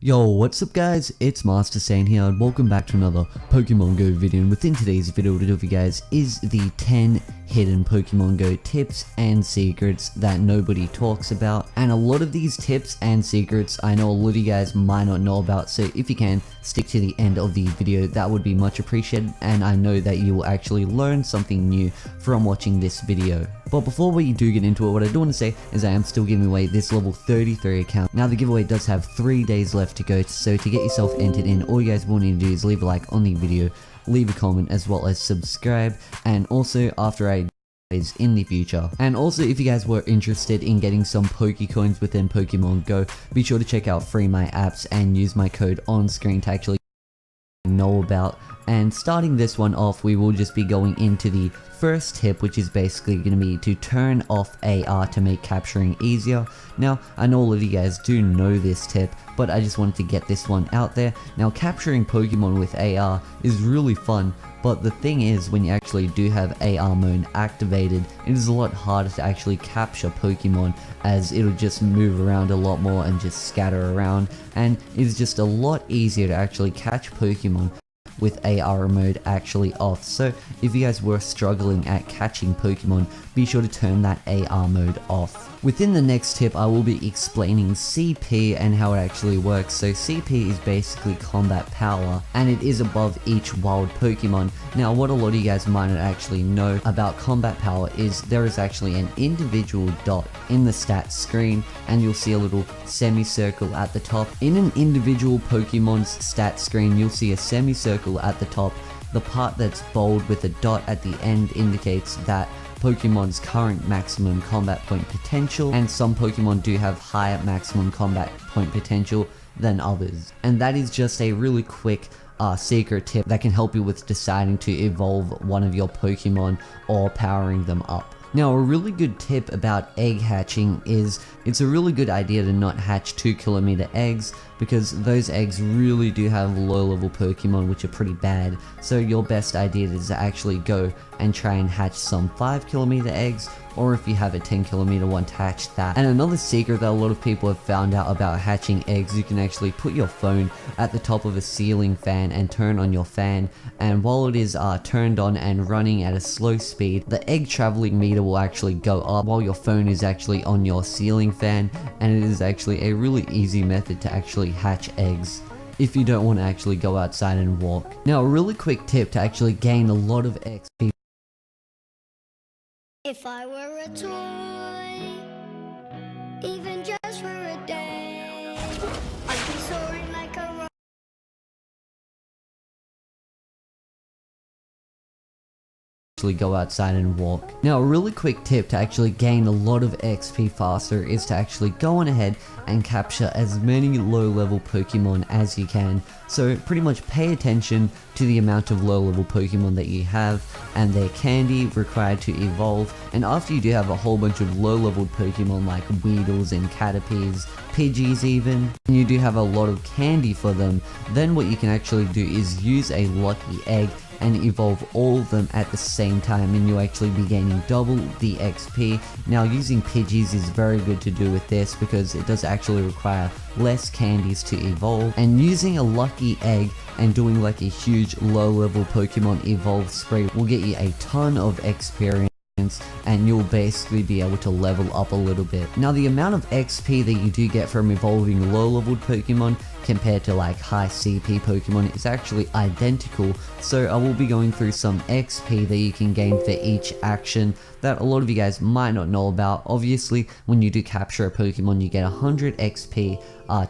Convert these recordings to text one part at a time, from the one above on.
Yo, what's up guys, it's mastersaint here and welcome back to another Pokemon Go video, and within today's video what I do for you guys is the 10 hidden Pokemon Go tips and secrets that nobody talks about. And a lot of these tips and secrets I know a lot of you guys might not know about, so if you can stick to the end of the video that would be much appreciated, and I know that you will actually learn something new from watching this video. But before we do get into it, what I do want to say is I am still giving away this level 33 account. Now the giveaway does have 3 days left to go, so to get yourself entered in, all you guys will need to do is leave a like on the video, leave a comment as well as subscribe, and also after I is in the future. And also if you guys were interested in getting some Pokecoins within Pokemon Go, be sure to check out Free My Apps and use my code on screen to actually know about. And starting this one off, we will just be going into the first tip, which is basically going to be to turn off AR to make capturing easier. Now I know a lot of you guys do know this tip, but I just wanted to get this one out there. Now capturing Pokemon with AR is really fun, but the thing is when you actually do have AR mode activated, it is a lot harder to actually capture Pokemon, as it'll just move around a lot more and just scatter around, and it's just a lot easier to actually catch Pokemon with AR mode actually off. So if you guys were struggling at catching Pokemon, be sure to turn that AR mode off. Within the next tip, I will be explaining CP and how it actually works. So CP is basically combat power, and it is above each wild Pokemon. Now what a lot of you guys might not actually know about combat power is there is actually an individual dot in the stats screen, and you'll see a little semicircle at the top. In an individual Pokemon's stat screen, you'll see a semicircle at the top. The part that's bold with a dot at the end indicates that Pokemon's current maximum combat point potential, and some Pokemon do have higher maximum combat point potential than others. And that is just a really quick secret tip that can help you with deciding to evolve one of your Pokemon or powering them up. Now a really good tip about egg hatching is it's a really good idea to not hatch 2-kilometer eggs, because those eggs really do have low level Pokemon which are pretty bad. So your best idea is to actually go and try and hatch some 5-kilometer eggs, or if you have a 10-kilometer one, to hatch that. And another secret that a lot of people have found out about hatching eggs, you can actually put your phone at the top of a ceiling fan and turn on your fan, and while it is turned on and running at a slow speed, the egg traveling meter will actually go up while your phone is actually on your ceiling fan, and it is actually a really easy method to actually hatch eggs if you don't want to actually go outside and walk. Now a really quick tip to actually gain a lot of XP. If I were a toy, even just for a day, I'd be soaring like a rocket. Go outside and walk. Now a really quick tip to actually gain a lot of XP faster is to actually go on ahead and capture as many low level Pokemon as you can. So pretty much pay attention to the amount of low level Pokemon that you have and their candy required to evolve, and after you do have a whole bunch of low leveled Pokemon like Weedles and Caterpies, Pidgeys even, and you do have a lot of candy for them, then what you can actually do is use a lucky egg and evolve all of them at the same time, and you'll actually be gaining double the XP. Now using Pidgeys is very good to do with this because it does actually require less candies to evolve, and using a lucky egg and doing like a huge low level Pokemon evolve spree will get you a ton of experience, and you'll basically be able to level up a little bit. Now the amount of XP that you do get from evolving low leveled Pokemon compared to like high CP Pokemon is actually identical, so I will be going through some XP that you can gain for each action that a lot of you guys might not know about. Obviously when you do capture a Pokemon you get 100 XP,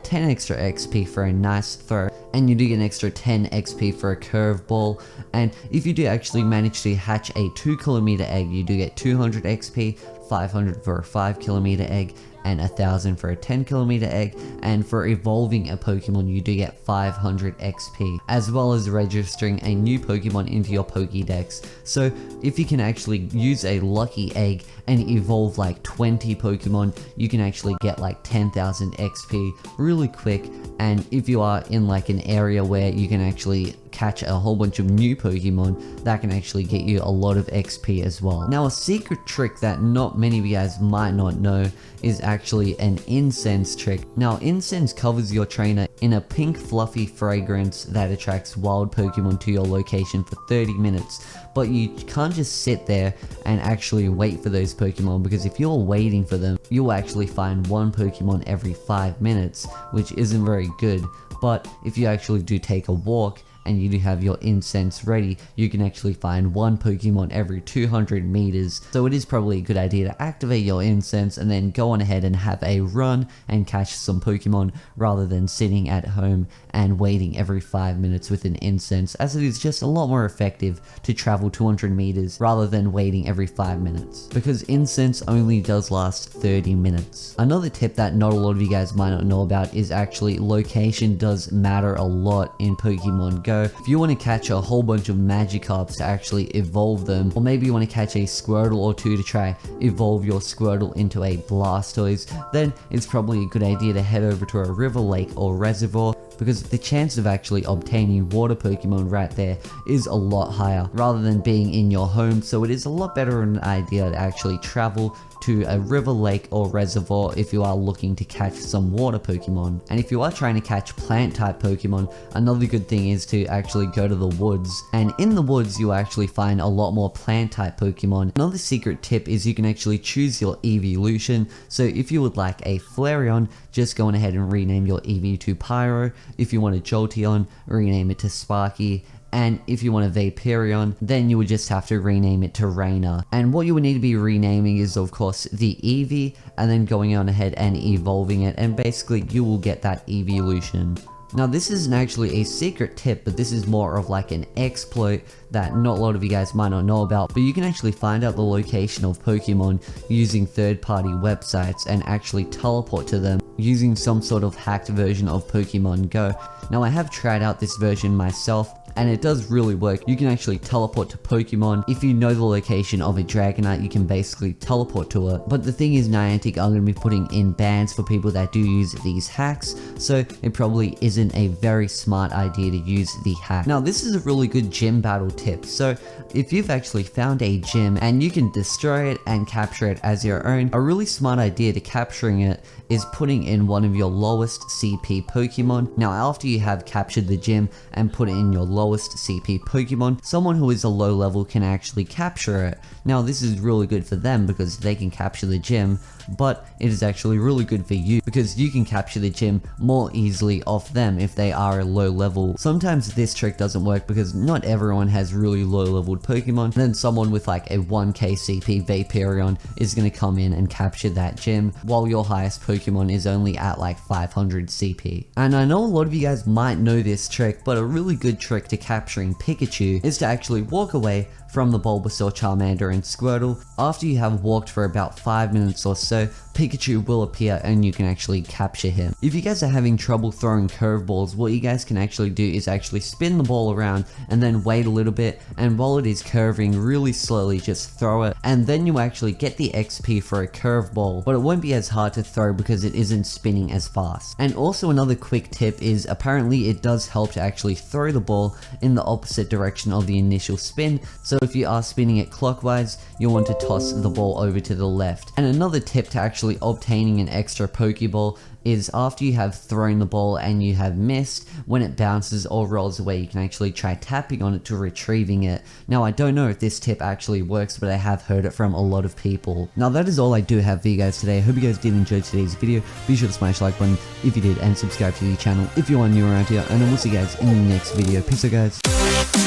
10 extra XP for a nice throw, and you do get an extra 10 XP for a curveball, and if you do actually manage to hatch a 2-kilometer egg you do get 200 XP, 500 for a 5-kilometer egg, and 1000 for a 10-kilometer egg, and for evolving a Pokemon you do get 500 XP, as well as registering a new Pokemon into your Pokédex. So if you can actually use a lucky egg and evolve like 20 Pokemon, you can actually get like 10,000 XP really quick. And if you are in like an area where you can actually catch a whole bunch of new Pokemon that can actually get you a lot of XP as well. Now, a secret trick that not many of you guys might not know is actually an incense trick. Now, incense covers your trainer in a pink fluffy fragrance that attracts wild Pokemon to your location for 30 minutes. But you can't just sit there and actually wait for those Pokemon, because if you're waiting for them, you'll actually find one Pokemon every 5 minutes, which isn't very good. But if you actually do take a walk and you do have your incense ready, you can actually find one Pokemon every 200 meters. So it is probably a good idea to activate your incense and then go on ahead and have a run and catch some Pokemon, rather than sitting at home and waiting every 5 minutes with an incense, as it is just a lot more effective to travel 200 meters rather than waiting every 5 minutes, because incense only does last 30 minutes. Another tip that not a lot of you guys might not know about is actually location does matter a lot in Pokemon Go. If you want to catch a whole bunch of Magikarps to actually evolve them, or maybe you want to catch a Squirtle or two to try evolve your Squirtle into a Blastoise, then it's probably a good idea to head over to a river, lake, or reservoir, because the chance of actually obtaining water Pokemon right there is a lot higher rather than being in your home. So it is a lot better an idea to actually travel to a river, lake, or reservoir if you are looking to catch some water Pokemon. And if you are trying to catch plant type Pokemon, another good thing is to actually go to the woods, and in the woods you actually find a lot more plant type Pokemon. Another secret tip is you can actually choose your evolution. So if you would like a Flareon, just go on ahead and rename your EV to Pyro. If you want a Jolteon, rename it to Sparky. And if you want a Vaporeon, then you would just have to rename it to Rainer. And what you would need to be renaming is, of course, the Eevee, and then going on ahead and evolving it, and basically you will get that evolution. Now, this isn't actually a secret tip, but this is more of like an exploit that not a lot of you guys might not know about, but you can actually find out the location of Pokemon using third-party websites and actually teleport to them using some sort of hacked version of Pokemon Go. Now, I have tried out this version myself, and it does really work. You can actually teleport to Pokemon. If you know the location of a Dragonite, you can basically teleport to it. But the thing is, Niantic are going to be putting in bans for people that do use these hacks, so it probably isn't a very smart idea to use the hack. Now, this is a really good gym battle tip. So if you've actually found a gym and you can destroy it and capture it as your own, a really smart idea to capturing it is putting in one of your lowest CP Pokemon. Now, after you have captured the gym and put it in your lowest CP Pokemon, someone who is a low level can actually capture it. Now, this is really good for them because they can capture the gym, but it is actually really good for you because you can capture the gym more easily off them if they are a low level. Sometimes this trick doesn't work because not everyone has really low leveled Pokemon. Then someone with like a 1k CP Vaporeon is going to come in and capture that gym, while your highest Pokemon is only at like 500 CP. And I know a lot of you guys might know this trick, but a really good trick to capturing Pikachu is to actually walk away from the Bulbasaur, Charmander, and Squirtle. After you have walked for about 5 minutes or so, Pikachu will appear and you can actually capture him. If you guys are having trouble throwing curveballs, what you guys can actually do is actually spin the ball around and then wait a little bit, and while it is curving really slowly, just throw it, and then you actually get the XP for a curveball, but it won't be as hard to throw because it isn't spinning as fast. And also another quick tip is apparently it does help to actually throw the ball in the opposite direction of the initial spin. So if you are spinning it clockwise, you'll want to toss the ball over to the left. And another tip to actually obtaining an extra Pokeball is after you have thrown the ball and you have missed, when it bounces or rolls away, you can actually try tapping on it to retrieving it. Now, I don't know if this tip actually works, but I have heard it from a lot of people. Now, that is all I do have for you guys today. I hope you guys did enjoy today's video. Be sure to smash the like button if you did, and subscribe to the channel if you are new around here, and I will see you guys in the next video. Peace out, guys.